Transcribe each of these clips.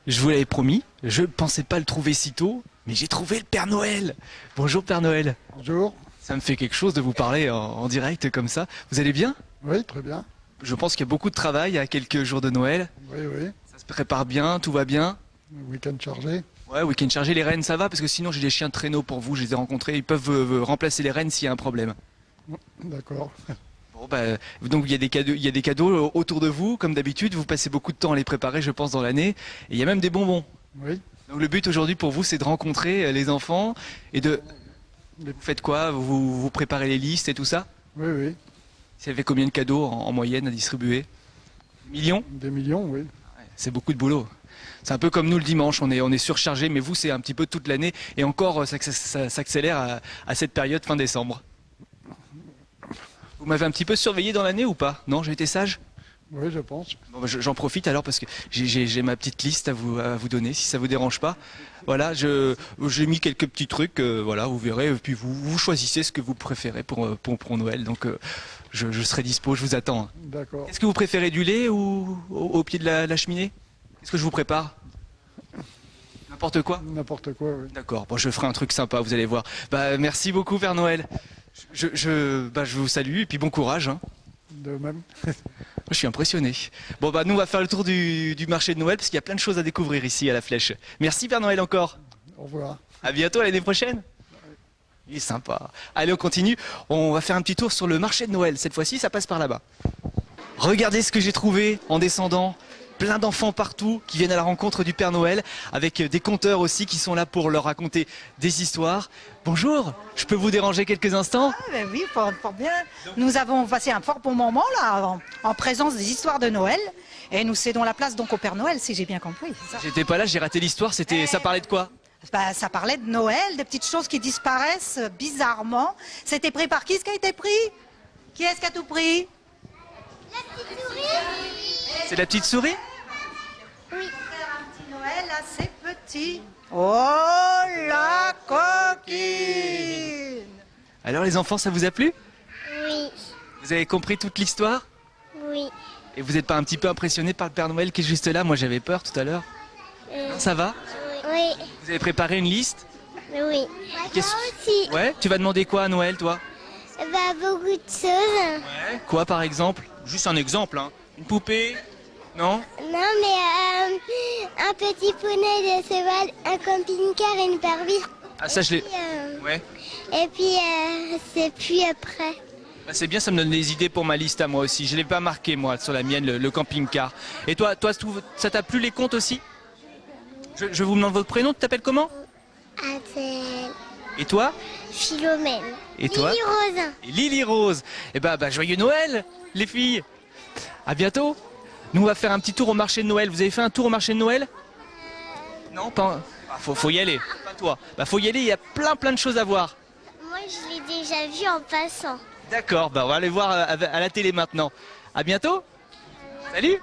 Je vous l'avais promis, je ne pensais pas le trouver si tôt, mais j'ai trouvé le Père Noël. Bonjour Père Noël. Bonjour. Ça me fait quelque chose de vous parler en direct comme ça. Vous allez bien? Oui, très bien. Je pense qu'il y a beaucoup de travail à quelques jours de Noël. Oui, oui. Ça se prépare bien, tout va bien. Week-end chargé. Ouais, week-end chargé, les rennes ça va, parce que sinon j'ai des chiens de traîneau pour vous, je les ai rencontrés, ils peuvent remplacer les rennes s'il y a un problème. D'accord. Bon bah, donc il y a des cadeaux autour de vous, comme d'habitude, vous passez beaucoup de temps à les préparer je pense dans l'année, et il y a même des bonbons. Oui. Donc le but aujourd'hui pour vous c'est de rencontrer les enfants et de... Vous faites quoi? Vous préparez les listes et tout ça? Oui, oui. Ça fait combien de cadeaux en moyenne à distribuer? Millions? Des millions, oui. Ouais, c'est beaucoup de boulot. C'est un peu comme nous le dimanche, on est surchargé, mais vous c'est un petit peu toute l'année et encore ça s'accélère à cette période fin décembre. Vous m'avez un petit peu surveillé dans l'année ou pas? Non, j'ai été sage? Oui, je pense. Bon, bah, j'en profite alors parce que j'ai ma petite liste à vous donner si ça vous dérange pas. Voilà, j'ai mis quelques petits trucs, voilà, vous verrez, puis vous choisissez ce que vous préférez pour Noël. Donc je serai dispo, je vous attends. D'accord. Est-ce que vous préférez du lait ou au pied de la cheminée? Qu'est-ce que je vous prépare? N'importe quoi? N'importe quoi, oui. D'accord, bon, je ferai un truc sympa, vous allez voir. Bah, merci beaucoup, Père Noël. Je vous salue et puis bon courage. Hein. De même. Je suis impressionné. Bon, bah, nous, on va faire le tour du marché de Noël parce qu'il y a plein de choses à découvrir ici à la Flèche. Merci, Père Noël, encore. Au revoir. À bientôt, à l'année prochaine. Il est sympa. Allez, on continue. On va faire un petit tour sur le marché de Noël. Cette fois-ci, ça passe par là-bas. Regardez ce que j'ai trouvé en descendant. Plein d'enfants partout qui viennent à la rencontre du Père Noël, avec des conteurs aussi qui sont là pour leur raconter des histoires. Bonjour, je peux vous déranger quelques instants? Ah ben oui, fort bien. Nous avons passé un fort bon moment là, en présence des histoires de Noël. Et nous cédons la place donc au Père Noël, si j'ai bien compris. J'étais pas là, j'ai raté l'histoire, ça parlait de quoi? Bah, ça parlait de Noël, des petites choses qui disparaissent bizarrement. C'était pris par qui, ce qui a été pris? Qui est-ce qui a tout pris? C'est la petite souris? Oui. Faire un petit Noël assez petit. Oh, la coquine! Alors les enfants, ça vous a plu? Oui, Vous avez compris toute l'histoire? oui. Et vous n'êtes pas un petit peu impressionné par le Père Noël qui est juste là? Moi j'avais peur tout à l'heure. Non, ça va? Oui, Vous avez préparé une liste? oui. Qu'est-ce- Moi aussi. Ouais? Tu vas demander quoi à Noël, toi? Bah, beaucoup de choses. Quoi par exemple? Juste un exemple, hein. Une poupée? Non? Non, mais un petit poney de cheval, un camping-car et une Barbie. Ah ça je l'ai... Ouais. Et puis c'est puis après. Bah, c'est bien, ça me donne des idées pour ma liste à moi aussi. Je ne l'ai pas marqué moi sur la mienne, le camping-car. Et toi, ça t'a plu les contes aussi? Je vous demande votre prénom, tu t'appelles comment? Adèle. Et toi? Philomène. Et toi? Lily Rose. Et Lily Rose. Eh bah, joyeux Noël, les filles. À bientôt. Nous on va faire un petit tour au marché de Noël. Vous avez fait un tour au marché de Noël? Non, pas. Ah, faut y aller. Pas toi. Bah faut y aller. Il y a plein de choses à voir. Moi, je l'ai déjà vu en passant. D'accord. Bah on va aller voir à la télé maintenant. À bientôt. Salut.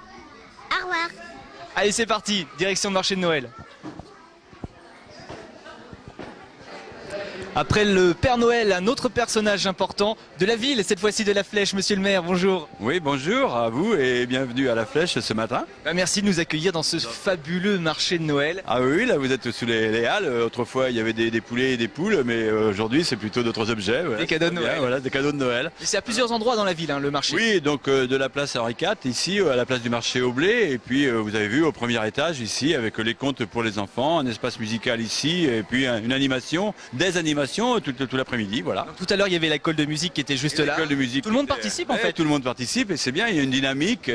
Au revoir. Allez, c'est parti. Direction le marché de Noël. Après le Père Noël, un autre personnage important de la ville, cette fois-ci de la Flèche. Monsieur le maire, bonjour. Oui, bonjour à vous et bienvenue à la Flèche ce matin. Bah, merci de nous accueillir dans ce fabuleux marché de Noël. Ah oui, là vous êtes sous les halles. Autrefois il y avait des poulets et des poules, mais aujourd'hui c'est plutôt d'autres objets. Voilà. Des cadeaux de Bien, Noël. voilà, des cadeaux de Noël. Et c'est à plusieurs endroits dans la ville, hein, le marché. Oui, donc de la place Henri IV, ici à la place du marché au blé, et puis vous avez vu au premier étage ici avec les contes pour les enfants, un espace musical ici, et puis une animation, des animations tout l'après-midi, voilà. Donc, tout à l'heure, il y avait l'école de musique qui était juste là. L'école de musique. Tout le monde participe en Ouais, fait. Tout le monde participe et c'est bien, il y a une dynamique.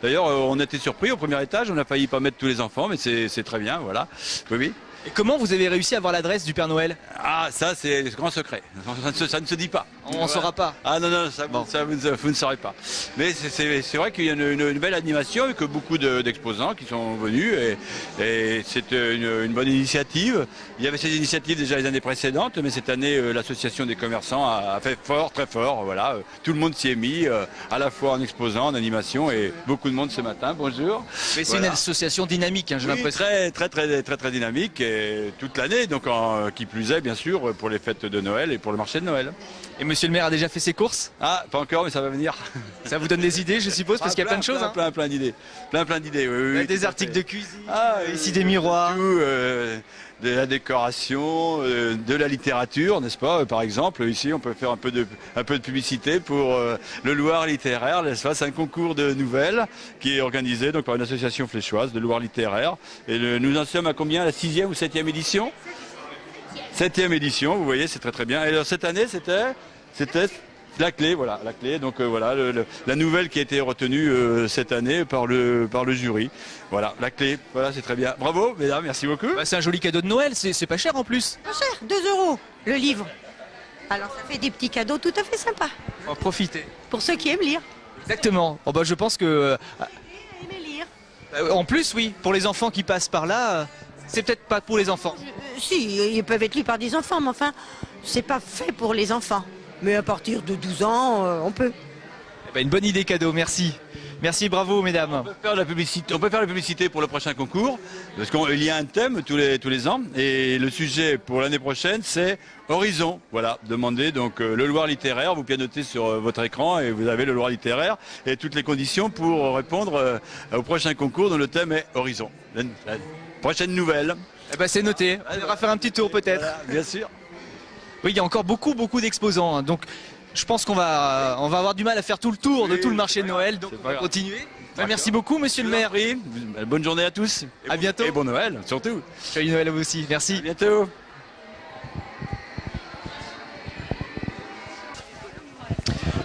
D'ailleurs, on était surpris au premier étage, on a failli pas mettre tous les enfants, mais c'est très bien, voilà. Oui, oui. Et comment vous avez réussi à avoir l'adresse du Père Noël? Ah, ça c'est grand secret. Ça ne se dit pas. On ne saura pas. Ah non, non, ça, vous ne saurez pas. Mais c'est vrai qu'il y a une belle animation et que beaucoup d'exposants qui sont venus et c'est une bonne initiative. Il y avait ces initiatives déjà les années précédentes, mais cette année l'association des commerçants a fait fort, très fort. Voilà, tout le monde s'y est mis, à la fois en exposant, en animation et beaucoup de monde ce matin. Bonjour. Mais c'est Voilà. une association dynamique, hein, j'ai Oui, l'impression. très dynamique et toute l'année, donc qui plus est bien sûr pour les fêtes de Noël et pour le marché de Noël. Et monsieur le maire a déjà fait ses courses? Ah, pas encore, mais ça va venir. Ça vous donne des idées, je suppose, parce qu'il y a plein de choses. Hein. Plein d'idées. Plein d'idées, oui, oui. Des articles de cuisine, Ah, ici des miroirs. Tout, de la décoration, de la littérature, n'est-ce pas? Par exemple, ici, on peut faire un peu de publicité pour le Loir littéraire, n'est-ce pas? C'est un concours de nouvelles qui est organisé donc par une association fléchoise de Loir littéraire. Et nous en sommes à combien? La 6e ou 7e édition? 7e édition, vous voyez, c'est très très bien. Et alors, cette année, c'était la clé, voilà, la clé. Donc voilà, la nouvelle qui a été retenue cette année par le jury. Voilà, la clé. Voilà, c'est très bien. Bravo, mesdames, merci beaucoup. Bah, c'est un joli cadeau de Noël, c'est pas cher en plus. Pas cher, 2 € le livre. Alors ça fait des petits cadeaux tout à fait sympas. On va profiter. Pour ceux qui aiment lire. Exactement. Oh, bah, je pense que... Aimer lire. en plus, oui, pour les enfants qui passent par là, c'est peut-être pas pour les enfants. Si, ils peuvent être lus par des enfants, mais enfin, c'est pas fait pour les enfants. Mais à partir de 12 ans, on peut. Eh ben, une bonne idée cadeau, merci. Merci, bravo mesdames. On peut faire la publicité pour le prochain concours, parce qu'il y a un thème tous les ans, et le sujet pour l'année prochaine, c'est Horizon. Voilà, demandez donc le Loir littéraire, vous pianotez sur votre écran et vous avez le Loir littéraire et toutes les conditions pour répondre au prochain concours dont le thème est Horizon. La prochaine nouvelle. Eh ben, c'est noté, on va faire un petit tour peut-être. Voilà, bien sûr. Oui, il y a encore beaucoup d'exposants, hein. Donc je pense qu'on va avoir du mal à faire tout le tour de tout le marché de Noël, donc on va continuer. Ouais, merci beaucoup monsieur le maire. Bonne journée à tous. À bientôt. Et bon Noël surtout. Joyeux Noël à vous aussi, merci. À bientôt.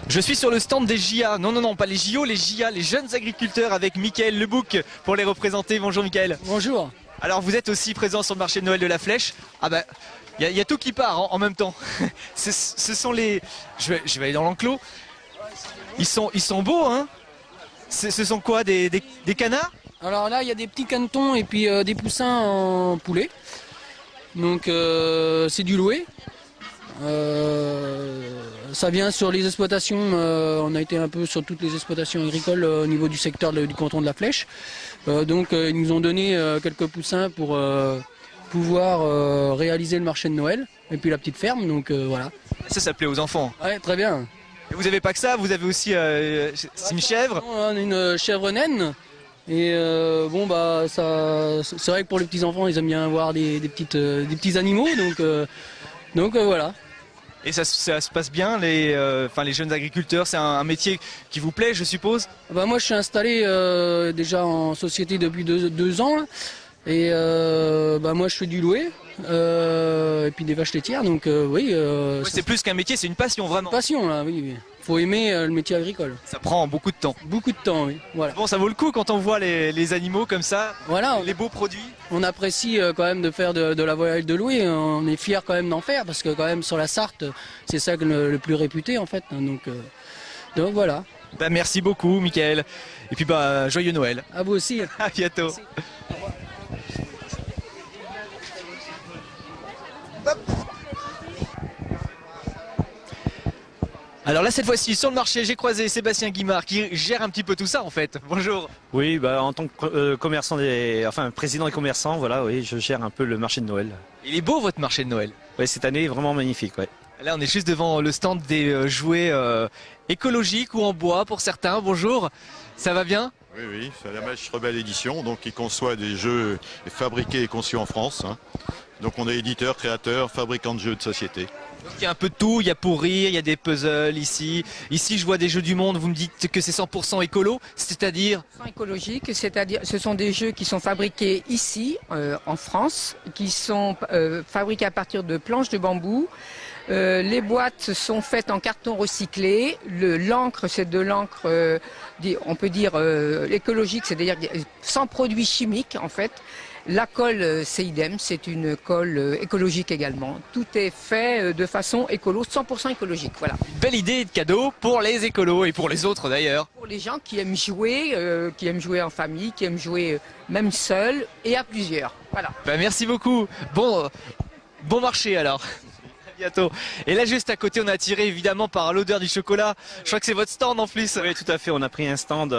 Je suis sur le stand des JA, non, pas les JO, les JA, les jeunes agriculteurs avec Mickaël Lebouc pour les représenter. Bonjour Mickaël. Bonjour. Alors vous êtes aussi présent sur le marché de Noël de la Flèche. Ah bah, il y a tout qui part en même temps. Ce sont les... Je vais aller dans l'enclos. Ils sont beaux, hein. Ce sont quoi, des canards? Alors là, il y a des petits canetons et puis des poussins en poulet. Donc c'est du loué. Ça vient sur les exploitations, on a été un peu sur toutes les exploitations agricoles au niveau du secteur du canton de la Flèche. Donc ils nous ont donné quelques poussins pour pouvoir réaliser le marché de Noël et puis la petite ferme, donc voilà. Ça plaît aux enfants. Ouais, très bien. Et vous avez pas que ça, vous avez aussi c'est une chèvre. On a une chèvre naine. Et bon bah ça, c'est vrai que pour les petits enfants ils aiment bien avoir des petits animaux, donc voilà. Et ça se passe bien, les jeunes agriculteurs, c'est un métier qui vous plaît, je suppose? Bah moi je suis installé déjà en société depuis deux ans, là. Et bah moi je fais du loué et puis des vaches laitières, donc oui. Ouais, c'est plus qu'un métier, c'est une passion vraiment. Passion là, oui. Faut aimer le métier agricole. Ça prend beaucoup de temps. Beaucoup de temps, oui. Voilà. Bon, ça vaut le coup quand on voit les animaux comme ça, voilà, les beaux produits. On apprécie quand même de faire de la volaille de louer. On est fiers quand même d'en faire parce que quand même sur la Sarthe, c'est ça le plus réputé en fait. Donc voilà. Bah, merci beaucoup, Mickaël. Et puis bah joyeux Noël. À vous aussi. À bientôt. Merci. Alors là, cette fois-ci, sur le marché, j'ai croisé Sébastien Guimard qui gère un petit peu tout ça en fait. Bonjour. Oui, bah, en tant que président des commerçants, voilà, oui, je gère un peu le marché de Noël. Il est beau votre marché de Noël. Oui, cette année, vraiment magnifique, ouais. Là, on est juste devant le stand des jouets écologiques ou en bois pour certains. Bonjour, ça va bien? Oui, c'est la Mèche Rebelle Édition, donc qui conçoit des jeux fabriqués et conçus en France. Hein. Donc on est éditeur, créateur, fabricant de jeux de société. Donc, il y a un peu de tout, il y a pour rire, il y a des puzzles ici. Ici, je vois des jeux du monde, vous me dites que c'est 100% écolo, c'est-à-dire? Écologique, c'est-à-dire ce sont des jeux qui sont fabriqués ici, en France, qui sont fabriqués à partir de planches de bambou. Les boîtes sont faites en carton recyclé. L'encre, c'est de l'encre, on peut dire écologique, c'est-à-dire sans produits chimiques en fait. La colle, c'est idem, c'est une colle écologique également. Tout est fait de façon écolo, 100% écologique. Voilà. Belle idée de cadeau pour les écolos et pour les autres d'ailleurs. Pour les gens qui aiment jouer en famille, qui aiment jouer même seul et à plusieurs. Voilà. Bah, merci beaucoup. Bon marché alors. Bientôt. Et là juste à côté on est attiré évidemment par l'odeur du chocolat. Je crois que c'est votre stand en plus. Oui, tout à fait, on a pris un stand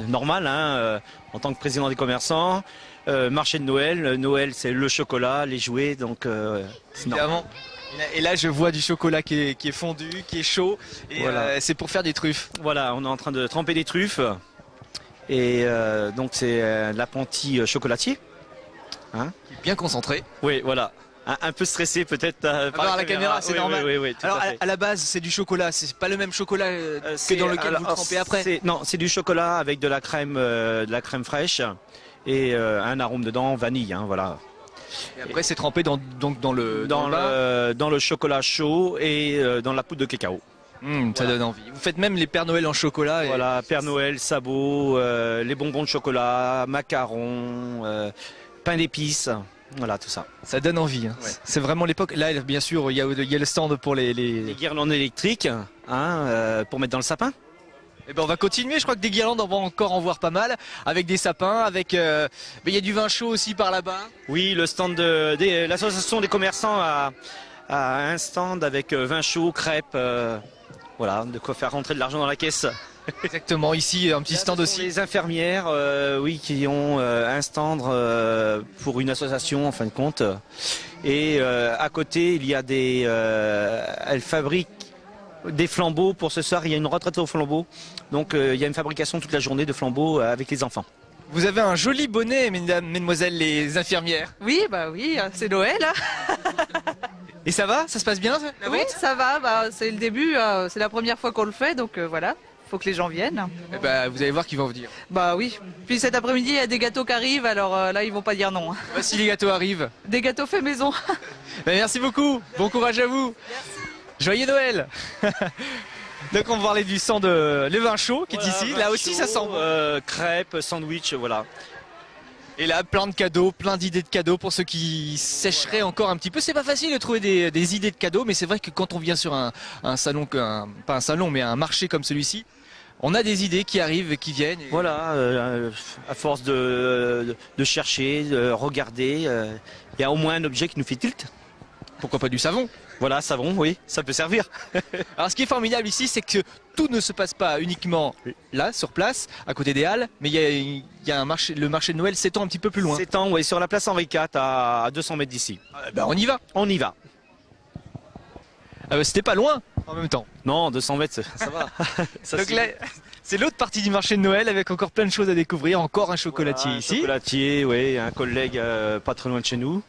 normal en tant que président des commerçants. Marché de Noël, Noël c'est le chocolat, les jouets, donc évidemment. Et là, je vois du chocolat qui est fondu, qui est chaud. Et Voilà. c'est pour faire des truffes. Voilà, on est en train de tremper des truffes. Et donc c'est l'apprenti chocolatier. Hein? Qui est bien concentré. Oui, voilà. Un peu stressé peut-être Par la caméra, c'est oui, normal. Oui, tout Alors à fait. à la base, c'est du chocolat. C'est pas le même chocolat que dans lequel vous trempez après. Non, c'est du chocolat avec de la crème fraîche et un arôme dedans, vanille. Hein, voilà. Et après, c'est trempé dans le bain. Dans le chocolat chaud et dans la poudre de cacao. Ça donne envie. Vous faites même les Pères Noël en chocolat. Et... Voilà, Père Noël, sabots, les bonbons de chocolat, macarons, pain d'épices, voilà tout ça. Ça donne envie. Hein. Ouais. C'est vraiment l'époque. Là, bien sûr, il y a le stand pour les... Les guirlandes électriques pour mettre dans le sapin. Eh ben, on va continuer. Je crois que des guirlandes, on va encore en voir pas mal. Avec des sapins, avec. Mais il y a du vin chaud aussi par là-bas. Oui, le stand de l'association des commerçants a un stand avec vin chaud, crêpes. Voilà, de quoi faire rentrer de l'argent dans la caisse. Exactement, ici un petit stand aussi. Les infirmières, oui, qui ont un stand pour une association en fin de compte. Et à côté, il y a elles fabriquent des flambeaux. Pour ce soir, il y a une retraite aux flambeaux. Donc il y a une fabrication toute la journée de flambeaux avec les enfants. Vous avez un joli bonnet, mesdemoiselles les infirmières. Oui, bah oui, c'est Noël. Et ça va? Ça se passe bien? Oui, ça va. Bah, c'est le début. C'est la première fois qu'on le fait, donc voilà. Faut que les gens viennent. Eh ben, vous allez voir qu'ils vont venir. Bah oui. Puis cet après-midi, il y a des gâteaux qui arrivent, alors là, ils vont pas dire non. Voici les gâteaux arrivent. Des gâteaux faits maison. Ben, merci beaucoup. Bon courage à vous. Merci. Joyeux Noël. Donc on va parler du stand de le vin chaud qui est ici. Là aussi, ça sent bon. Crêpes, sandwich, voilà. Et là, plein de cadeaux, plein d'idées de cadeaux pour ceux qui sécheraient encore un petit peu. C'est pas facile de trouver des idées de cadeaux, mais c'est vrai que quand on vient sur un salon, pas un salon, mais un marché comme celui-ci, on a des idées qui arrivent et qui viennent. Et... Voilà, à force de chercher, de regarder, il y a au moins un objet qui nous fait tilt. Pourquoi pas du savon? Voilà, savon, oui, ça peut servir. Alors ce qui est formidable ici, c'est que tout ne se passe pas uniquement là, sur place, à côté des Halles, mais il y a le marché de Noël s'étend un petit peu plus loin. S'étend, oui, sur la place Henri IV, à 200 mètres d'ici. Ben, on y va. On y va. Ah ben, c'était pas loin en même temps. Non, 200 mètres, ça va. Donc là, c'est l'autre partie du marché de Noël avec encore plein de choses à découvrir. Encore un chocolatier voilà, ici. Un chocolatier, oui, un collègue pas très loin de chez nous.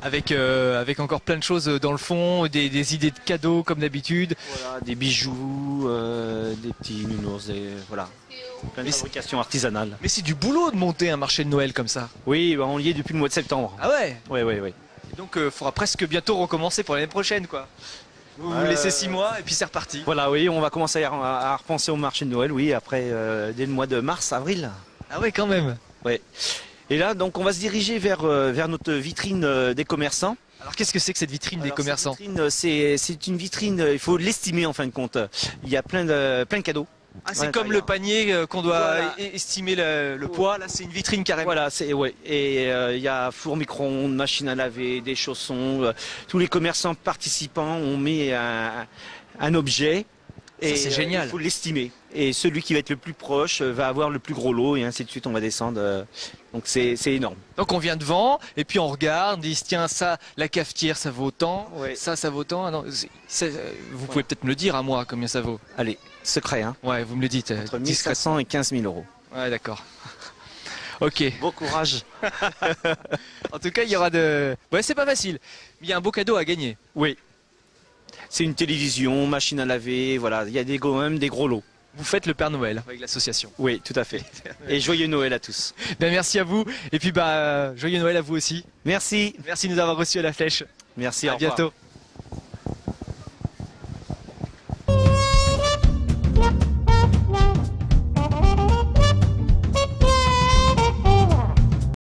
Avec encore plein de choses dans le fond, des idées de cadeaux comme d'habitude. Voilà, des bijoux, des petits nounours, voilà. Plein de fabrications artisanales. Mais c'est du boulot de monter un marché de Noël comme ça. Oui, bah, on y est depuis le mois de septembre. Ah ouais? Oui. Et donc il faudra presque bientôt recommencer pour l'année prochaine quoi. Vous laissez 6 mois et puis c'est reparti. Voilà, oui, on va commencer à repenser au marché de Noël, oui, après dès le mois de mars, avril. Ah ouais quand même. Oui. Et là, donc, on va se diriger vers notre vitrine des commerçants. Alors, qu'est-ce que c'est que cette vitrine des commerçants? C'est une vitrine, il faut l'estimer en fin de compte. Il y a plein de cadeaux. Ah, c'est comme le panier qu'on doit estimer le poids. Là, c'est une vitrine carrément. Voilà, ouais. Et il y a four micro-ondes, machine à laver, des chaussons. Tous les commerçants participants ont mis un objet. Et c'est génial. Il faut l'estimer. Et celui qui va être le plus proche va avoir le plus gros lot et ainsi de suite. On va descendre. Donc c'est énorme. Donc on vient devant et puis on regarde. On dit tiens ça, la cafetière ça vaut tant. Ouais. Ça vaut tant. Ah non, vous pouvez peut-être me le dire à moi combien ça vaut. Allez, secret. Hein. Ouais, vous me le dites. Entre 1400 et 15 000 euros. Ouais, d'accord. Ok. Bon courage. En tout cas, il y aura de. Ouais, c'est pas facile. Mais il y a un beau cadeau à gagner. Oui. C'est une télévision, machine à laver, voilà, il y a quand même des gros lots. Vous faites le Père Noël avec l'association. Oui, tout à fait. Et joyeux Noël à tous. Ben, merci à vous. Et puis joyeux Noël à vous aussi. Merci. Merci de nous avoir reçus à la Flèche. Merci, à bientôt.